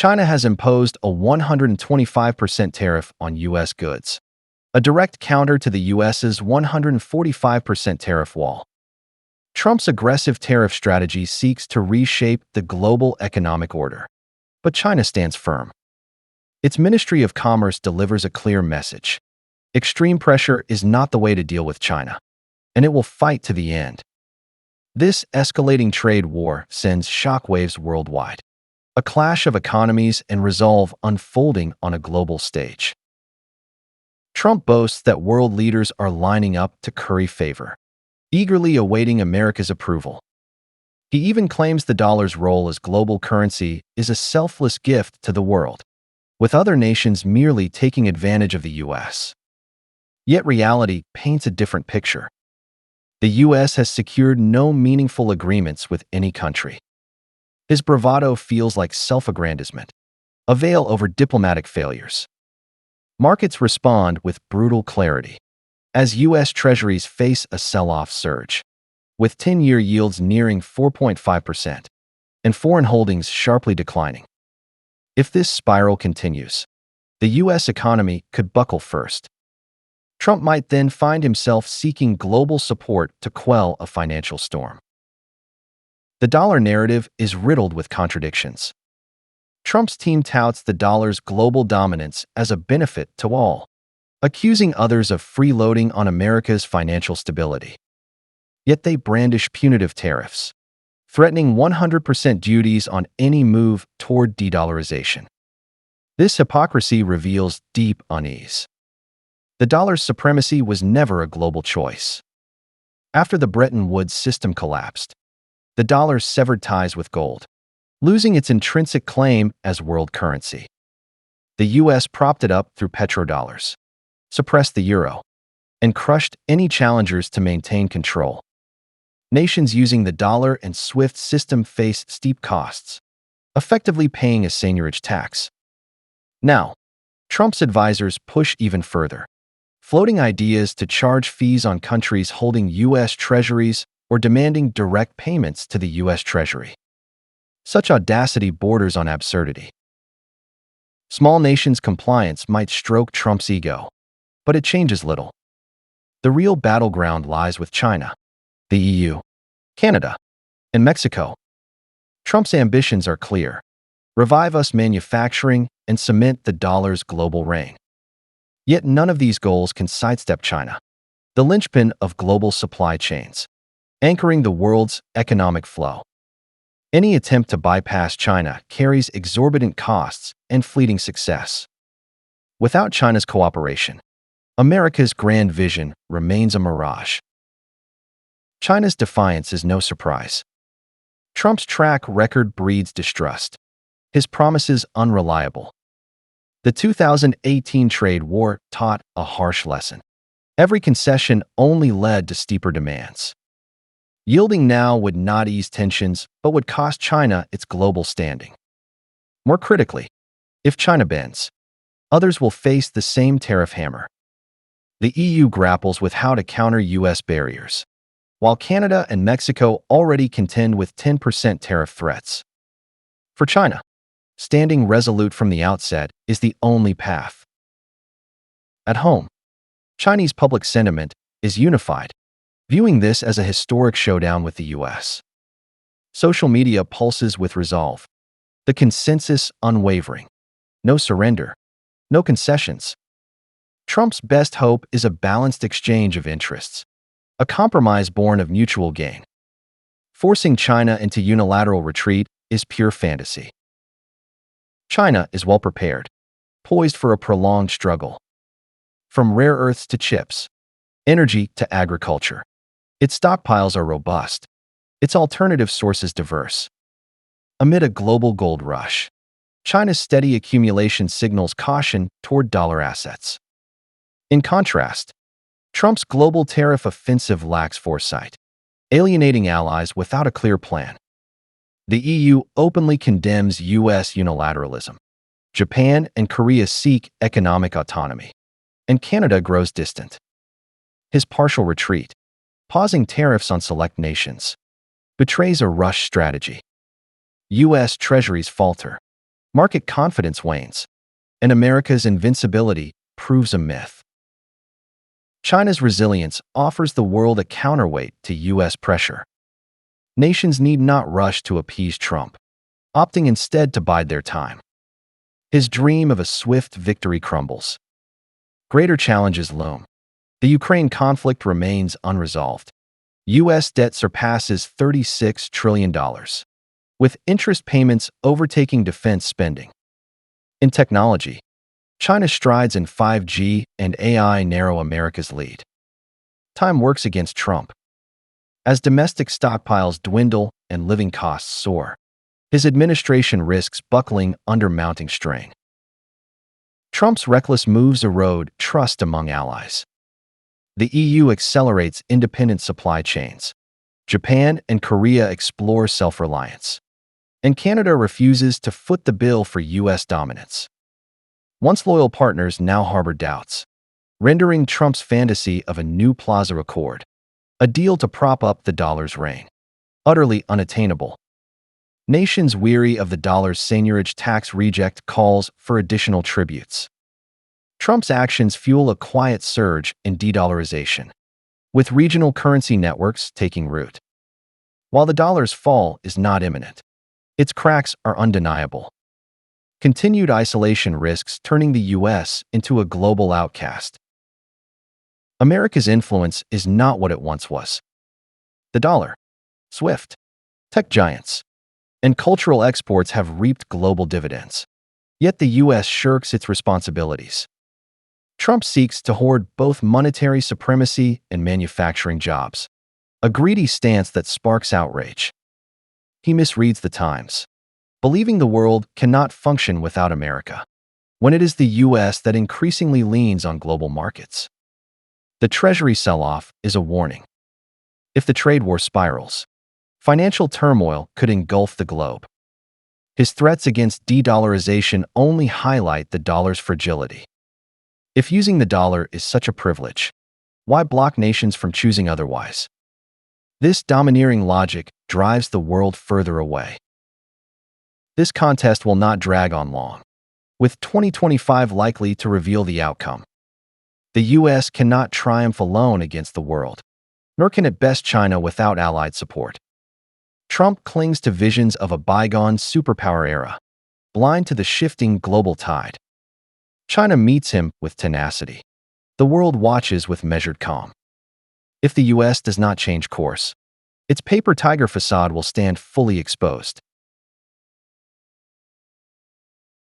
China has imposed a 125% tariff on U.S. goods, a direct counter to the U.S.'s 145% tariff wall. Trump's aggressive tariff strategy seeks to reshape the global economic order, but China stands firm. Its Ministry of Commerce delivers a clear message. Extreme pressure is not the way to deal with China, and it will fight to the end. This escalating trade war sends shockwaves worldwide, a clash of economies and resolve unfolding on a global stage. Trump boasts that world leaders are lining up to curry favor, eagerly awaiting America's approval. He even claims the dollar's role as global currency is a selfless gift to the world, with other nations merely taking advantage of the U.S. Yet reality paints a different picture. The U.S. has secured no meaningful agreements with any country. His bravado feels like self-aggrandizement, a veil over diplomatic failures. Markets respond with brutal clarity, as U.S. Treasuries face a sell-off surge, with 10-year yields nearing 4.5% and foreign holdings sharply declining. If this spiral continues, the U.S. economy could buckle first. Trump might then find himself seeking global support to quell a financial storm. The dollar narrative is riddled with contradictions. Trump's team touts the dollar's global dominance as a benefit to all, accusing others of freeloading on America's financial stability. Yet they brandish punitive tariffs, threatening 100% duties on any move toward de-dollarization. This hypocrisy reveals deep unease. The dollar's supremacy was never a global choice. After the Bretton Woods system collapsed, the dollar severed ties with gold, losing its intrinsic claim as world currency. The U.S. propped it up through petrodollars, suppressed the euro, and crushed any challengers to maintain control. Nations using the dollar and SWIFT system face steep costs, effectively paying a seigniorage tax. Now, Trump's advisors push even further, floating ideas to charge fees on countries holding U.S. treasuries or demanding direct payments to the U.S. Treasury. Such audacity borders on absurdity. Small nations' compliance might stroke Trump's ego, but it changes little. The real battleground lies with China, the EU, Canada, and Mexico. Trump's ambitions are clear: revive U.S. manufacturing and cement the dollar's global reign. Yet none of these goals can sidestep China, the linchpin of global supply chains, anchoring the world's economic flow. Any attempt to bypass China carries exorbitant costs and fleeting success. Without China's cooperation, America's grand vision remains a mirage. China's defiance is no surprise. Trump's track record breeds distrust, his promises unreliable. The 2018 trade war taught a harsh lesson. Every concession only led to steeper demands. Yielding now would not ease tensions, but would cost China its global standing. More critically, if China bends, others will face the same tariff hammer. The EU grapples with how to counter U.S. barriers, while Canada and Mexico already contend with 10% tariff threats. For China, standing resolute from the outset is the only path. At home, Chinese public sentiment is unified, viewing this as a historic showdown with the U.S. Social media pulses with resolve, the consensus unwavering. No surrender, no concessions. Trump's best hope is a balanced exchange of interests, a compromise born of mutual gain. Forcing China into unilateral retreat is pure fantasy. China is well prepared, poised for a prolonged struggle. From rare earths to chips, energy to agriculture, its stockpiles are robust, its alternative sources diverse. Amid a global gold rush, China's steady accumulation signals caution toward dollar assets. In contrast, Trump's global tariff offensive lacks foresight, alienating allies without a clear plan. The EU openly condemns U.S. unilateralism. Japan and Korea seek economic autonomy, and Canada grows distant. His partial retreat, pausing tariffs on select nations, betrays a rush strategy. U.S. treasuries falter, Market confidence wanes, and America's invincibility proves a myth. China's resilience offers the world a counterweight to U.S. pressure. Nations need not rush to appease Trump, opting instead to bide their time. His dream of a swift victory crumbles. Greater challenges loom. The Ukraine conflict remains unresolved. U.S. debt surpasses $36 trillion, with interest payments overtaking defense spending. In technology, China's strides in 5G and AI narrow America's lead. Time works against Trump. As domestic stockpiles dwindle and living costs soar, his administration risks buckling under mounting strain. Trump's reckless moves erode trust among allies. The EU accelerates independent supply chains. Japan and Korea explore self-reliance. And Canada refuses to foot the bill for U.S. dominance. Once loyal partners now harbor doubts, rendering Trump's fantasy of a new Plaza Accord, a deal to prop up the dollar's reign, utterly unattainable. Nations weary of the dollar's seigniorage tax reject calls for additional tributes. Trump's actions fuel a quiet surge in de-dollarization, with regional currency networks taking root. While the dollar's fall is not imminent, its cracks are undeniable. Continued isolation risks turning the U.S. into a global outcast. America's influence is not what it once was. The dollar, SWIFT, tech giants, and cultural exports have reaped global dividends. Yet the U.S. shirks its responsibilities. Trump seeks to hoard both monetary supremacy and manufacturing jobs, a greedy stance that sparks outrage. He misreads the times, believing the world cannot function without America, when it is the U.S. that increasingly leans on global markets. The Treasury sell-off is a warning. If the trade war spirals, financial turmoil could engulf the globe. His threats against de-dollarization only highlight the dollar's fragility. If using the dollar is such a privilege, why block nations from choosing otherwise? This domineering logic drives the world further away. This contest will not drag on long, with 2025 likely to reveal the outcome. The U.S. cannot triumph alone against the world, nor can it best China without allied support. Trump clings to visions of a bygone superpower era, blind to the shifting global tide. China meets him with tenacity. The world watches with measured calm. If the U.S. does not change course, its paper tiger facade will stand fully exposed.